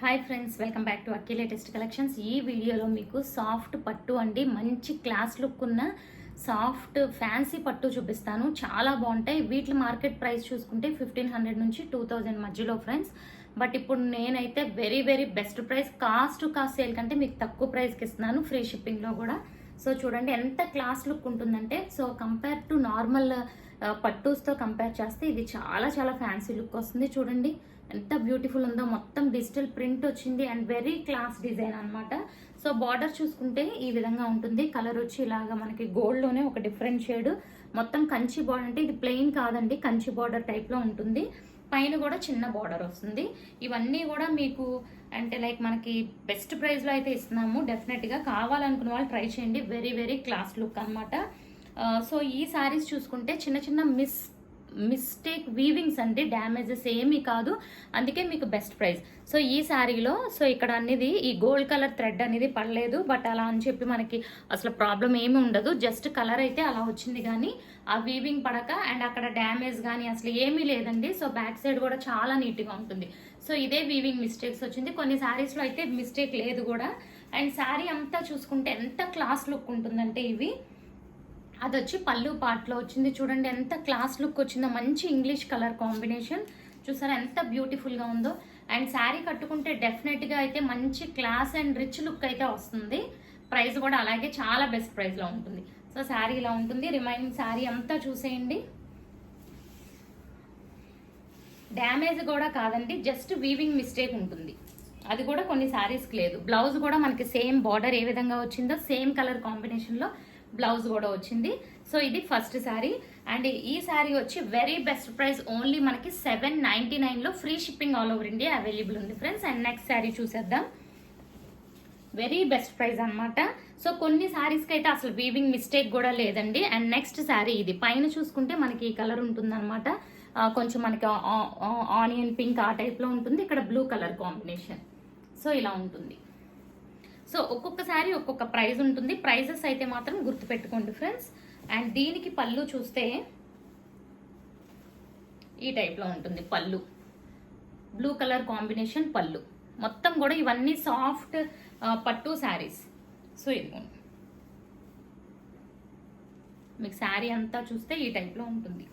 Hi friends, welcome back to Akki latest collections. ఈ వీడియోలో మీకు సాఫ్ట్ పట్టు అండి, మంచి క్లాస్ లుక్ ఉన్న సాఫ్ట్ ఫ్యాన్సీ పట్టు చూపిస్తాను. చాలా బాగుంటాయి. వీటి మార్కెట్ ప్రైస్ చూసుకుంటే 1500 నుంచి 2000 మధ్యలో ఫ్రెండ్స్. బట్ ఇప్పుడు నేనైతే very very best price, cost sale కంటే మీకు తక్కువ ప్రైస్కి ఇస్తున్నాను, ఫ్రీ షిప్పింగ్లో కూడా. సో చూడండి ఎంత క్లాస్ లుక్ ఉంటుందంటే, సో కంపేర్ టు నార్మల్ పట్టూస్తో కంపేర్ చేస్తే ఇది చాలా చాలా ఫ్యాన్సీ లుక్ వస్తుంది. చూడండి ఎంత బ్యూటిఫుల్ ఉందో, మొత్తం డిజిటల్ ప్రింట్ వచ్చింది అండ్ వెరీ క్లాస్ డిజైన్ అనమాట. సో బార్డర్ చూసుకుంటే ఈ విధంగా ఉంటుంది. కలర్ వచ్చి ఇలాగా మనకి గోల్డ్ లోనే ఒక డిఫరెంట్ షేడ్, మొత్తం కంచి బార్డర్. అంటే ఇది ప్లెయిన్ కాదండి, కంచి బార్డర్ టైప్ లో ఉంటుంది. పైన కూడా చిన్న బార్డర్ వస్తుంది. ఇవన్నీ కూడా మీకు అంటే లైక్ మనకి బెస్ట్ ప్రైస్ లో అయితే ఇస్తున్నాము. డెఫినెట్ గా కావాలనుకున్న వాళ్ళు ట్రై చేయండి. వెరీ వెరీ క్లాస్ లుక్ అనమాట. సో ఈ సారీస్ చూసుకుంటే చిన్న చిన్న మిస్టేక్ వీవింగ్స్ అండి, డ్యామేజెస్ ఏమీ కాదు, అందుకే మీకు బెస్ట్ ప్రైస్. సో ఈ శారీలో సో ఇక్కడ అనేది ఈ గోల్డ్ కలర్ థ్రెడ్ అనేది పడలేదు, బట్ అలా అని చెప్పి మనకి అసలు ప్రాబ్లం ఏమీ ఉండదు. జస్ట్ కలర్ అయితే అలా వచ్చింది, కానీ ఆ వీవింగ్ పడక అండ్ అక్కడ డ్యామేజ్ కానీ అసలు ఏమీ లేదండి. సో బ్యాక్ సైడ్ కూడా చాలా నీట్గా ఉంటుంది. సో ఇదే వీవింగ్ మిస్టేక్స్ వచ్చింది. కొన్ని శారీస్లో అయితే మిస్టేక్ లేదు కూడా. అండ్ శారీ అంతా చూసుకుంటే ఎంత క్లాస్ లుక్ ఉంటుందంటే, ఇవి అది వచ్చి పళ్ళు పార్ట్లో వచ్చింది. చూడండి ఎంత క్లాస్ లుక్ వచ్చిందో, మంచి ఇంగ్లీష్ కలర్ కాంబినేషన్. చూసారా ఎంత బ్యూటిఫుల్గా ఉందో. అండ్ శారీ కట్టుకుంటే డెఫినెట్గా అయితే మంచి క్లాస్ అండ్ రిచ్ లుక్ అయితే వస్తుంది. ప్రైస్ కూడా అలాగే చాలా బెస్ట్ ప్రైస్లో ఉంటుంది. సో శారీ ఇలా ఉంటుంది. రిమైనింగ్ శారీ అంతా చూసేయండి. డ్యామేజ్ కూడా కాదండి, జస్ట్ వీవింగ్ మిస్టేక్ ఉంటుంది, అది కూడా కొన్ని శారీస్కి లేదు. బ్లౌజ్ కూడా మనకి సేమ్ బార్డర్ ఏ విధంగా వచ్చిందో సేమ్ కలర్ కాంబినేషన్లో బ్లౌజ్ కూడా వచ్చింది. సో ఇది ఫస్ట్ శారీ. అండ్ ఈ శారీ వచ్చి వెరీ బెస్ట్ ప్రైస్, ఓన్లీ మనకి 799లో free shipping all over India available ఉంది ఫ్రెండ్స్. అండ్ నెక్స్ట్ శారీ చూసేద్దాం. వెరీ బెస్ట్ ప్రైస్ అనమాట. సో కొన్ని శారీస్కి అయితే అసలు వీవింగ్ మిస్టేక్ కూడా లేదండి. అండ్ నెక్స్ట్ శారీ ఇది. పైన చూసుకుంటే మనకి ఈ కలర్ ఉంటుంది అనమాట, కొంచెం మనకి ఆనియన్ పింక్ ఆ టైప్లో ఉంటుంది. ఇక్కడ బ్లూ కలర్ కాంబినేషన్. సో ఇలా ఉంటుంది. సో ఒక్కొక్కసారి ఒక్కొక్క ప్రైస్ ఉంటుంది. ప్రైజెస్ అయితే మాత్రం గుర్తుపెట్టుకోండి ఫ్రెండ్స్. అండ్ దీనికి పళ్ళు చూస్తే ఈ టైప్లో ఉంటుంది పళ్ళు, బ్లూ కలర్ కాంబినేషన్ పళ్ళు. మొత్తం కూడా ఇవన్నీ సాఫ్ట్ పట్టు శారీస్. సో ఇదిగోండి, మీకు శారీ అంతా చూస్తే ఈ టైప్లో ఉంటుంది.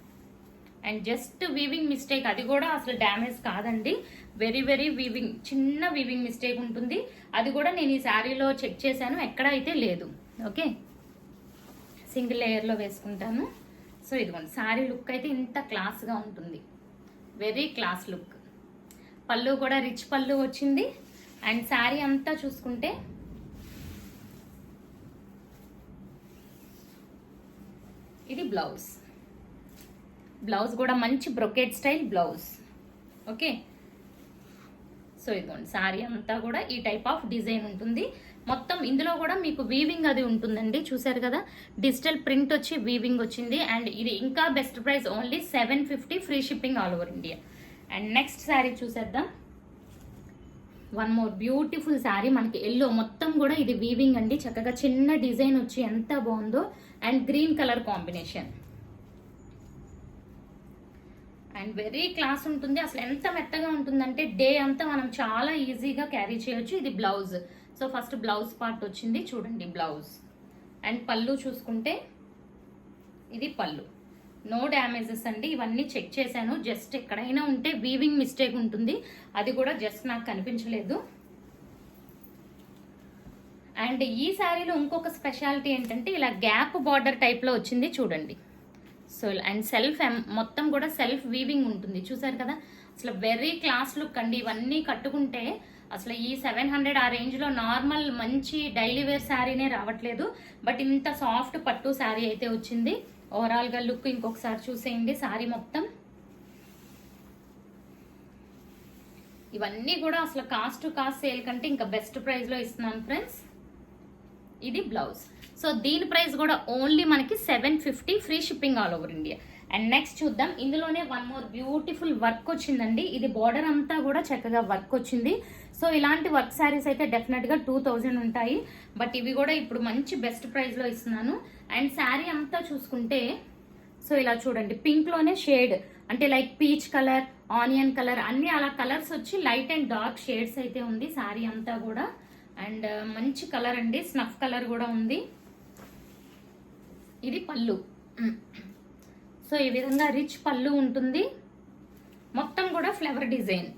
అండ్ జస్ట్ వీవింగ్ మిస్టేక్, అది కూడా అసలు డ్యామేజ్ కాదండి, వెరీ వెరీ వీవింగ్, చిన్న వీవింగ్ మిస్టేక్ ఉంటుంది. అది కూడా నేను ఈ శారీలో చెక్ చేశాను, ఎక్కడ అయితే లేదు. ఓకే, సింగిల్ లేయర్లో వేసుకుంటాను. సో ఇదిగోండి శారీ లుక్ అయితే ఇంత క్లాస్గా ఉంటుంది, వెరీ క్లాస్ లుక్. పళ్ళు కూడా రిచ్ పళ్ళు వచ్చింది. అండ్ శారీ అంతా చూసుకుంటే ఇది బ్లౌజ్. బ్లౌజ్ కూడా మంచి brocade style blouse. Okay, so ఇదిగోండి శారీ అంతా కూడా ఈ టైప్ ఆఫ్ డిజైన్ ఉంటుంది. మొత్తం ఇందులో కూడా మీకు వీవింగ్ అది ఉంటుందండి, చూసారు కదా, డిజిటల్ ప్రింట్ వచ్చి వీవింగ్ వచ్చింది. అండ్ ఇది ఇంకా best price, only 750 free shipping all over India. And next sari చూసేద్దాం. వన్ మోర్ బ్యూటిఫుల్ శారీ, మనకి ఎల్లో మొత్తం కూడా ఇది వీవింగ్ అండి, చక్కగా చిన్న డిజైన్ వచ్చి ఎంత బాగుందో. And green colour combination. And very class ఉంటుంది. అసలు ఎంత మెత్తగా ఉంటుందంటే డే అంతా మనం చాలా ఈజీగా క్యారీ చేయొచ్చు. ఇది blouse. So first blouse part వచ్చింది, చూడండి బ్లౌజ్. అండ్ పళ్ళు చూసుకుంటే ఇది పళ్ళు, నో డ్యామేజెస్ అండి. ఇవన్నీ చెక్ చేశాను, జస్ట్ ఎక్కడైనా ఉంటే వీవింగ్ మిస్టేక్ ఉంటుంది, అది కూడా జస్ట్ నాకు కనిపించలేదు. అండ్ ఈ శారీలో ఇంకొక స్పెషాలిటీ ఏంటంటే ఇలా గ్యాప్ బార్డర్ టైప్లో వచ్చింది, చూడండి. సో అండ్ సెల్ఫ్ మొత్తం కూడా సెల్ఫ్ వీవింగ్ ఉంటుంది, చూసారు కదా. అసలు వెరీ క్లాస్ లుక్ అండి. ఇవన్నీ కట్టుకుంటే అసలు ఈ 700 ఆ రేంజ్లో నార్మల్ మంచి డైలీ వేర్ శారీనే రావట్లేదు, బట్ ఇంత సాఫ్ట్ పట్టు శారీ అయితే వచ్చింది. ఓవరాల్గా లుక్ ఇంకొకసారి చూసేయండి శారీ మొత్తం. ఇవన్నీ కూడా అసలు కాస్ట్ సేల్ కంటే ఇంకా బెస్ట్ ప్రైస్లో ఇస్తున్నాను ఫ్రెండ్స్. ఇది బ్లౌజ్. సో దీని ప్రైస్ కూడా ఓన్లీ మనకి 750 free shipping all over India. And next చూద్దాం. ఇందులోనే వన్ మోర్ బ్యూటిఫుల్ వర్క్ వచ్చిందండి. ఇది బార్డర్ అంతా కూడా చక్కగా వర్క్ వచ్చింది. సో ఇలాంటి వర్క్ శారీస్ అయితే డెఫినెట్గా 2000 ఉంటాయి, బట్ ఇవి కూడా ఇప్పుడు మంచి బెస్ట్ ప్రైస్లో ఇస్తున్నాను. అండ్ శారీ అంతా చూసుకుంటే సో ఇలా చూడండి, పింక్ లోనే షేడ్ అంటే like peach colour onion colour అన్ని అలా కలర్స్ వచ్చి లైట్ అండ్ డార్క్ షేడ్స్ అయితే ఉంది శారీ అంతా కూడా. అండ్ మంచి కలర్ అండి, స్నఫ్ కలర్ కూడా ఉంది. ఇది పళ్ళు. సో ఈ విధంగా రిచ్ పళ్ళు ఉంటుంది, మొత్తం కూడా ఫ్లవర్ డిజైన్.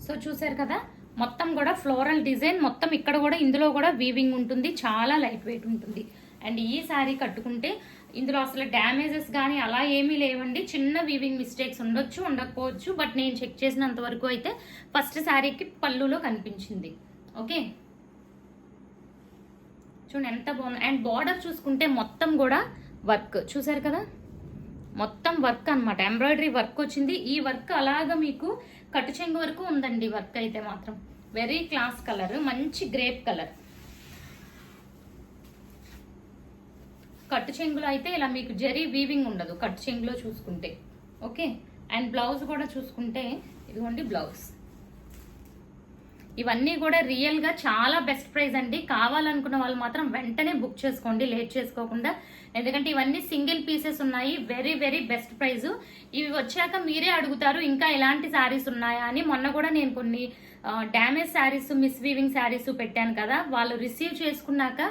సో చూసారు కదా, మొత్తం కూడా ఫ్లోరల్ డిజైన్, మొత్తం ఇక్కడ కూడా ఇందులో కూడా వీవింగ్ ఉంటుంది, చాలా లైట్ వెయిట్ ఉంటుంది. అండ్ ఈ శారీ కట్టుకుంటే ఇందులో అసలు డ్యామేజెస్ కానీ అలా ఏమీ లేవండి. చిన్న వీవింగ్ మిస్టేక్స్ ఉండొచ్చు, ఉండకపోవచ్చు, బట్ నేను చెక్ చేసినంత వరకు అయితే ఫస్ట్ శారీకి పళ్ళులో కనిపించింది. ఓకే, చూడండి ఎంత బాగుంది. అండ్ బార్డర్ చూసుకుంటే మొత్తం కూడా వర్క్, చూసారు కదా, మొత్తం వర్క్ అన్నమాట, ఎంబ్రాయిడరీ వర్క్ వచ్చింది. ఈ వర్క్ అలాగా మీకు కట్టు చెంగు వరకు ఉందండి. వర్క్ అయితే మాత్రం వెరీ క్లాస్ కలర్, మంచి గ్రేప్ కలర్. కట్టు చెంగులో అయితే ఇలా మీకు జరీ వీవింగ్ ఉండదు కట్టు చెంగులో చూసుకుంటే. ఓకే, అండ్ బ్లౌజ్ కూడా చూసుకుంటే ఇదిగోండి బ్లౌజ్. ఇవన్నీ కూడా రియల్ గా చాలా బెస్ట్ ప్రైస్ అండి. కావాలనుకున్న వాళ్ళు మాత్రం వెంటనే బుక్ చేసుకోండి, లేట్ చేసుకోకుండా. ఎందుకంటే ఇవన్నీ సింగిల్ పీసెస్ ఉన్నాయి, వెరీ వెరీ బెస్ట్ ప్రైస్. ఇవి వచ్చాక మీరే అడుగుతారు ఇంకా ఎలాంటి శారీస్ ఉన్నాయా అని. మొన్న కూడా నేను కొన్ని damage saris, miss weaving saris పెట్టాను కదా, వాళ్ళు రిసీవ్ చేసుకున్నాక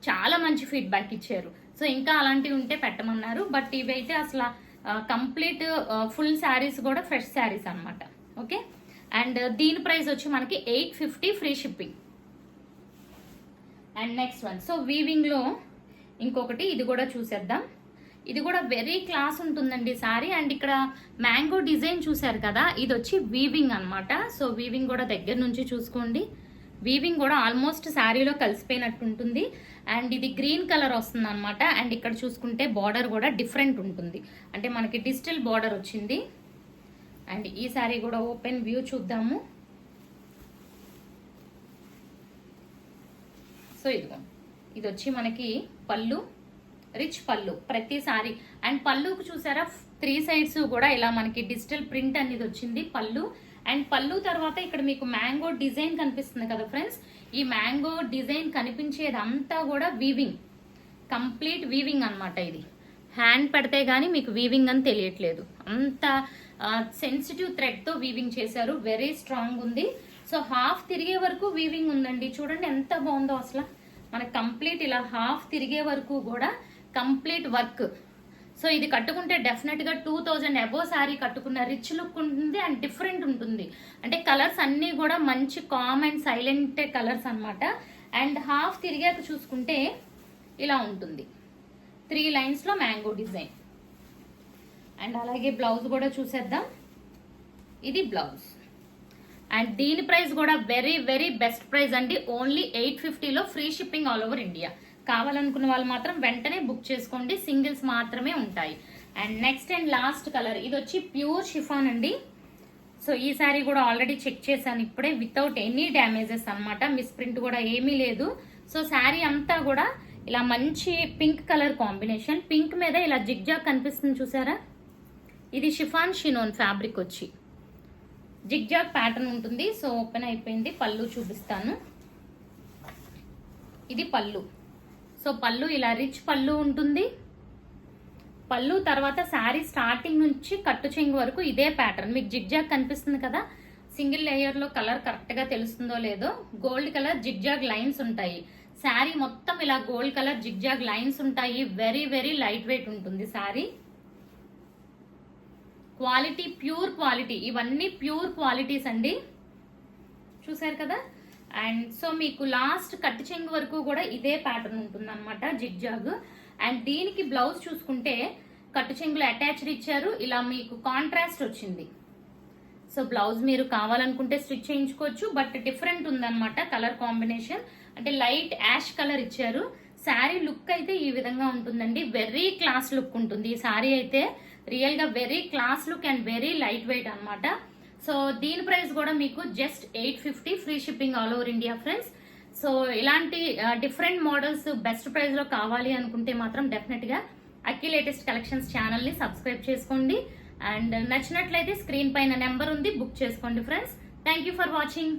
చాలా మంచి ఫీడ్బ్యాక్ ఇచ్చారు. సో ఇంకా అలాంటివి ఉంటే పెట్టమన్నారు. బట్ ఇవైతే అసలు కంప్లీట్ ఫుల్ శారీస్ కూడా ఫ్రెష్ శారీస్ అన్నమాట. ఓకే, అండ్ దీని ప్రైస్ వచ్చి మనకి 850 free shipping. And next one, so weaving లో ఇంకొకటి, ఇది కూడా చూసేద్దాం. ఇది కూడా వెరీ క్లాస్ ఉంటుందండి సారీ. అండ్ ఇక్కడ మ్యాంగో డిజైన్ చూసారు కదా, ఇది వచ్చి వీవింగ్ అన్నమాట. సో వీవింగ్ కూడా దగ్గర నుంచి చూసుకోండి, వీవింగ్ కూడా ఆల్మోస్ట్ శారీలో కలిసిపోయినట్టు ఉంటుంది. అండ్ ఇది గ్రీన్ కలర్ వస్తుంది అనమాట. అండ్ ఇక్కడ చూసుకుంటే బార్డర్ కూడా డిఫరెంట్ ఉంటుంది, అంటే మనకి డిజిటల్ బార్డర్ వచ్చింది. అండ్ ఈ శారీ కూడా ఓపెన్ వ్యూ చూద్దాము. సో ఇదిగో, ఇది వచ్చి మనకి పళ్ళు, రిచ్ పళ్ళు ప్రతి సారీ. అండ్ పళ్ళుకు చూసారా 3 సైడ్స్ కూడా ఇలా మనకి డిజిటల్ ప్రింట్ అనేది వచ్చింది పళ్ళు. అండ్ పళ్ళు తర్వాత ఇక్కడ మీకు మ్యాంగో డిజైన్ కనిపిస్తుంది కదా ఫ్రెండ్స్, ఈ మ్యాంగో డిజైన్ కనిపించేదంతా కూడా వీవింగ్, కంప్లీట్ వీవింగ్ అన్నమాట. ఇది హ్యాండ్ పెడితే గానీ మీకు వీవింగ్ అని తెలియట్లేదు, అంత సెన్సిటివ్ థ్రెడ్ తో వీవింగ్ చేశారు, వెరీ స్ట్రాంగ్ ఉంది. సో హాఫ్ తిరిగే వరకు వీవింగ్ ఉందండి, చూడండి ఎంత బాగుందో అసలు. మనకి కంప్లీట్ ఇలా హాఫ్ తిరిగే వరకు కూడా కంప్లీట్ వర్క్. సో ఇది కట్టుకుంటే డెఫినెట్ గా 2000 అబోవ్ శారీ కట్టుకున్న రిచ్ లుక్ ఉంటుంది అండ్ డిఫరెంట్ ఉంటుంది. అంటే కలర్స్ అన్ని కూడా మంచి కామ్ అండ్ సైలెంట్ కలర్స్ అన్నమాట. అండ్ హాఫ్ తిరిగాక చూసుకుంటే ఇలా ఉంటుంది, 3 లైన్స్ లో మ్యాంగో డిజైన్. అండ్ అలాగే బ్లౌజ్ కూడా చూసేద్దాం, ఇది బ్లౌజ్. అండ్ దీని ప్రైస్ కూడా వెరీ వెరీ బెస్ట్ ప్రైస్ అండి, ఓన్లీ 850లో free shipping all over India. కావాలనుకున్న వాళ్ళు మాత్రం వెంటనే బుక్ చేసుకోండి, సింగిల్స్ మాత్రమే ఉంటాయి. And next and last colour, ఇది వచ్చి ప్యూర్ షిఫాన్ అండి. సో ఈ శారీ కూడా ఆల్రెడీ చెక్ చేశాను ఇప్పుడే, వితౌట్ ఎనీ డ్యామేజెస్ అన్నమాట, మిస్ ప్రింట్ కూడా ఏమీ లేదు. సో శారీ అంతా కూడా ఇలా మంచి పింక్ కలర్ కాంబినేషన్, పింక్ మీద ఇలా జిగ్జాగ్ కనిపిస్తుంది చూసారా, ఇది షిఫాన్ షినోన్ ఫ్యాబ్రిక్ వచ్చి జిగ్జాగ్ ప్యాటర్న్ ఉంటుంది. సో ఓపెన్ అయిపోయింది, పళ్ళు చూపిస్తాను. ఇది పళ్ళు. సో పళ్ళు ఇలా రిచ్ పళ్ళు ఉంటుంది. పళ్ళు తర్వాత శారీ స్టార్టింగ్ నుంచి కట్టు చెంగు వరకు ఇదే ప్యాటర్న్, మీకు జిగ్జాగ్ కనిపిస్తుంది కదా, సింగిల్ లేయర్ లో కలర్ కరెక్ట్ గా తెలుస్తుందో లేదో, గోల్డ్ కలర్ జిగ్జాగ్ లైన్స్ ఉంటాయి. శారీ మొత్తం ఇలా గోల్డ్ కలర్ జిగ్జాగ్ లైన్స్ ఉంటాయి, వెరీ వెరీ లైట్ వెయిట్ ఉంటుంది శారీ. క్వాలిటీ ప్యూర్ క్వాలిటీ, ఇవన్నీ ప్యూర్ క్వాలిటీస్ అండి, చూసారు కదా. అండ్ సో మీకు లాస్ట్ కట్టు చెంగు వరకు కూడా ఇదే ప్యాటర్న్ ఉంటుంది అనమాట, జిగ్జాగ్. అండ్ దీనికి బ్లౌజ్ చూసుకుంటే కట్టు చెంగులు అటాచ్డ్ ఇచ్చారు, ఇలా మీకు కాంట్రాస్ట్ వచ్చింది. సో బ్లౌజ్ మీరు కావాలనుకుంటే స్టిచ్ చేయించుకోవచ్చు, బట్ డిఫరెంట్ ఉందన్నమాట కలర్ కాంబినేషన్, అంటే లైట్ యాష్ కలర్ ఇచ్చారు. శారీ లుక్ అయితే ఈ విధంగా ఉంటుందండి, వెరీ క్లాస్ లుక్ ఉంటుంది ఈ శారీ అయితే, రియల్ గా very class look and very light weight అన్నమాట. సో దీని ప్రైస్ కూడా మీకు just 850 free shipping all over India friends. So ఇలాంటి డిఫరెంట్ మోడల్స్ బెస్ట్ ప్రైస్ లో కావాలి అనుకుంటే మాత్రం డెఫినెట్ గా అక్కి లేటెస్ట్ కలెక్షన్స్ ఛానల్ ని సబ్స్క్రైబ్ చేసుకోండి. అండ్ నచ్చినట్లయితే స్క్రీన్ పైన నెంబర్ ఉంది, బుక్ చేసుకోండి friends. Thank you for watching.